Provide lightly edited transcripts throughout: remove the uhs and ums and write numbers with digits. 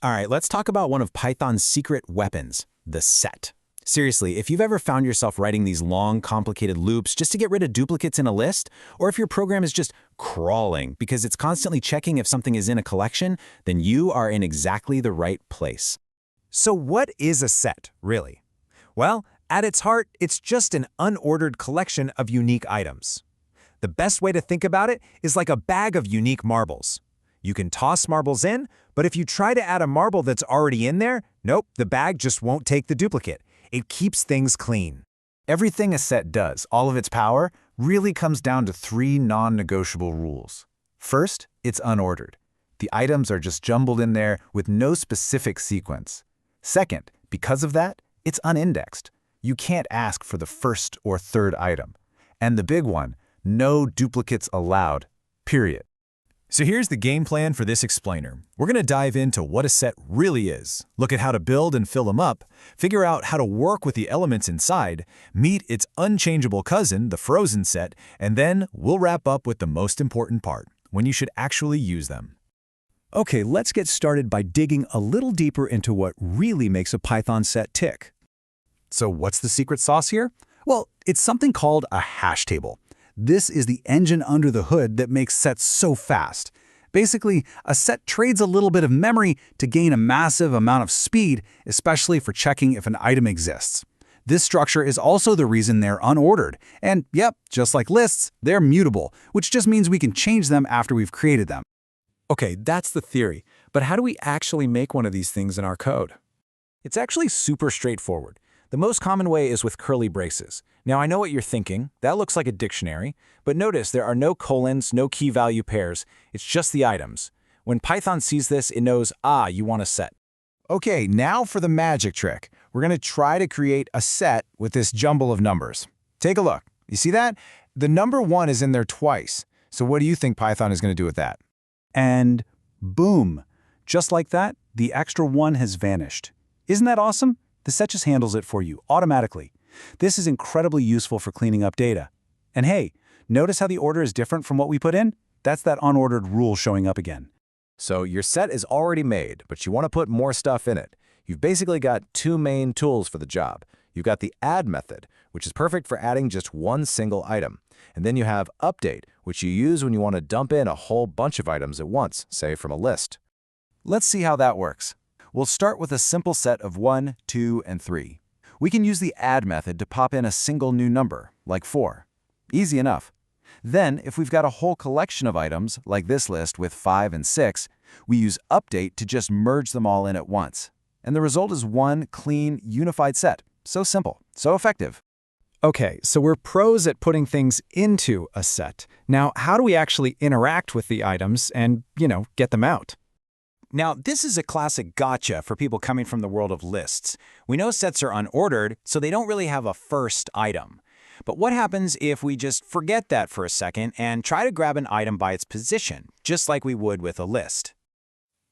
All right, let's talk about one of Python's secret weapons, the set. Seriously, if you've ever found yourself writing these long, complicated loops just to get rid of duplicates in a list, or if your program is just crawling because it's constantly checking if something is in a collection, then you are in exactly the right place. So what is a set, really? Well, at its heart, it's just an unordered collection of unique items. The best way to think about it is like a bag of unique marbles. You can toss marbles in, but if you try to add a marble that's already in there, nope, the bag just won't take the duplicate. It keeps things clean. Everything a set does, all of its power, really comes down to three non-negotiable rules. First, it's unordered. The items are just jumbled in there with no specific sequence. Second, because of that, it's unindexed. You can't ask for the first or third item. And the big one, no duplicates allowed, period. So here's the game plan for this explainer. We're going to dive into what a set really is, look at how to build and fill them up, figure out how to work with the elements inside, meet its unchangeable cousin, the frozen set, and then we'll wrap up with the most important part, when you should actually use them. Okay, let's get started by digging a little deeper into what really makes a Python set tick. So what's the secret sauce here? Well, it's something called a hash table. This is the engine under the hood that makes sets so fast. Basically, a set trades a little bit of memory to gain a massive amount of speed, especially for checking if an item exists. This structure is also the reason they're unordered. And yep, just like lists, they're mutable, which just means we can change them after we've created them. Okay, that's the theory. But how do we actually make one of these things in our code? It's actually super straightforward. The most common way is with curly braces. Now, I know what you're thinking. That looks like a dictionary. But notice there are no colons, no key value pairs. It's just the items. When Python sees this, it knows, you want a set. Okay, now for the magic trick. We're going to try to create a set with this jumble of numbers. Take a look. You see that? The number 1 is in there twice. So what do you think Python is going to do with that? And boom! Just like that, the extra 1 has vanished. Isn't that awesome? The set just handles it for you, automatically. This is incredibly useful for cleaning up data. And hey, notice how the order is different from what we put in? That's that unordered rule showing up again. So your set is already made, but you want to put more stuff in it. You've basically got two main tools for the job. You've got the add method, which is perfect for adding just one single item. And then you have update, which you use when you want to dump in a whole bunch of items at once, say from a list. Let's see how that works. We'll start with a simple set of 1, 2, and 3. We can use the add method to pop in a single new number, like 4. Easy enough. Then, if we've got a whole collection of items, like this list with 5 and 6, we use update to just merge them all in at once. And the result is one clean, unified set. So simple, so effective. Okay, so we're pros at putting things into a set. Now, how do we actually interact with the items and, get them out? Now, this is a classic gotcha for people coming from the world of lists. We know sets are unordered, so they don't really have a first item. But what happens if we just forget that for a second and try to grab an item by its position, just like we would with a list?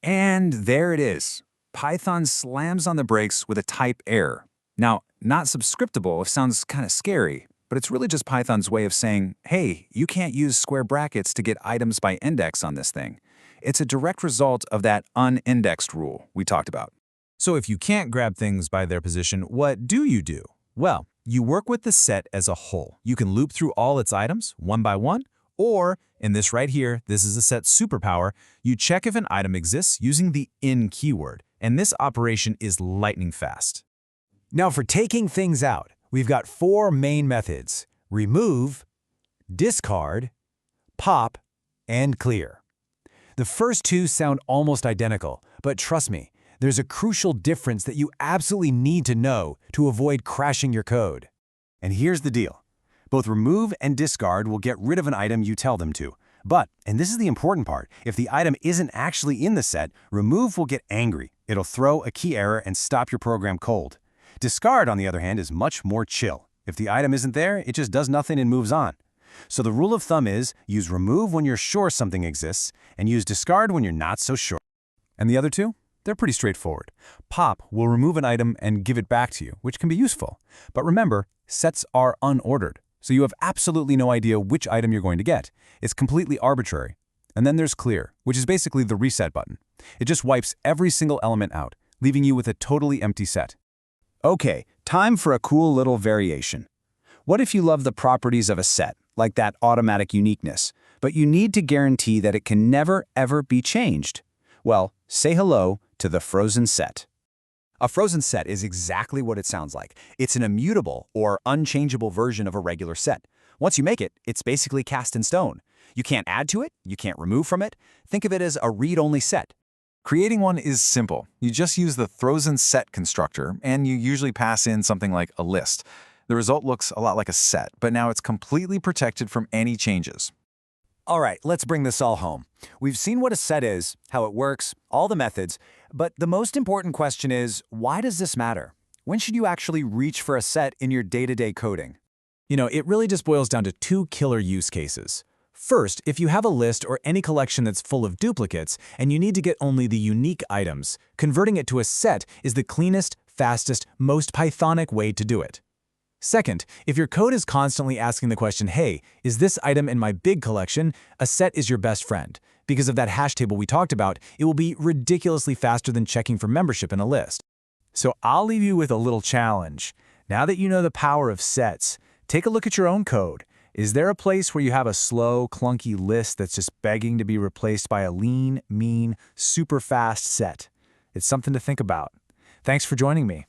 And there it is. Python slams on the brakes with a type error. Now, not subscriptable sounds kind of scary, but it's really just Python's way of saying, hey, you can't use square brackets to get items by index on this thing. It's a direct result of that unindexed rule we talked about. So if you can't grab things by their position, what do you do? Well, you work with the set as a whole. You can loop through all its items one by one, or in this right here, this is a set superpower, you check if an item exists using the in keyword, and this operation is lightning fast. Now for taking things out, we've got 4 main methods: remove, discard, pop, and clear. The first 2 sound almost identical, but trust me, there's a crucial difference that you absolutely need to know to avoid crashing your code. And here's the deal. Both remove and discard will get rid of an item you tell them to. But, and this is the important part, if the item isn't actually in the set, remove will get angry. It'll throw a key error and stop your program cold. Discard, on the other hand, is much more chill. If the item isn't there, it just does nothing and moves on. So the rule of thumb is, use remove when you're sure something exists, and use discard when you're not so sure. And the other 2? They're pretty straightforward. Pop will remove an item and give it back to you, which can be useful. But remember, sets are unordered, so you have absolutely no idea which item you're going to get. It's completely arbitrary. And then there's clear, which is basically the reset button. It just wipes every single element out, leaving you with a totally empty set. Okay, time for a cool little variation. What if you love the properties of a set, like that automatic uniqueness, but you need to guarantee that it can never, ever be changed? Well, say hello to the frozen set. A frozen set is exactly what it sounds like. It's an immutable or unchangeable version of a regular set. Once you make it, it's basically cast in stone. You can't add to it, you can't remove from it. Think of it as a read-only set. Creating one is simple. You just use the frozen set constructor, and you usually pass in something like a list. The result looks a lot like a set, but now it's completely protected from any changes. All right, let's bring this all home. We've seen what a set is, how it works, all the methods, but the most important question is, why does this matter? When should you actually reach for a set in your day-to-day coding? It really just boils down to two killer use cases. First, if you have a list or any collection that's full of duplicates and you need to get only the unique items, converting it to a set is the cleanest, fastest, most Pythonic way to do it. Second, if your code is constantly asking the question, hey, is this item in my big collection? A set is your best friend. Because of that hash table we talked about, it will be ridiculously faster than checking for membership in a list. So I'll leave you with a little challenge. Now that you know the power of sets, take a look at your own code. Is there a place where you have a slow, clunky list that's just begging to be replaced by a lean, mean, super fast set? It's something to think about. Thanks for joining me.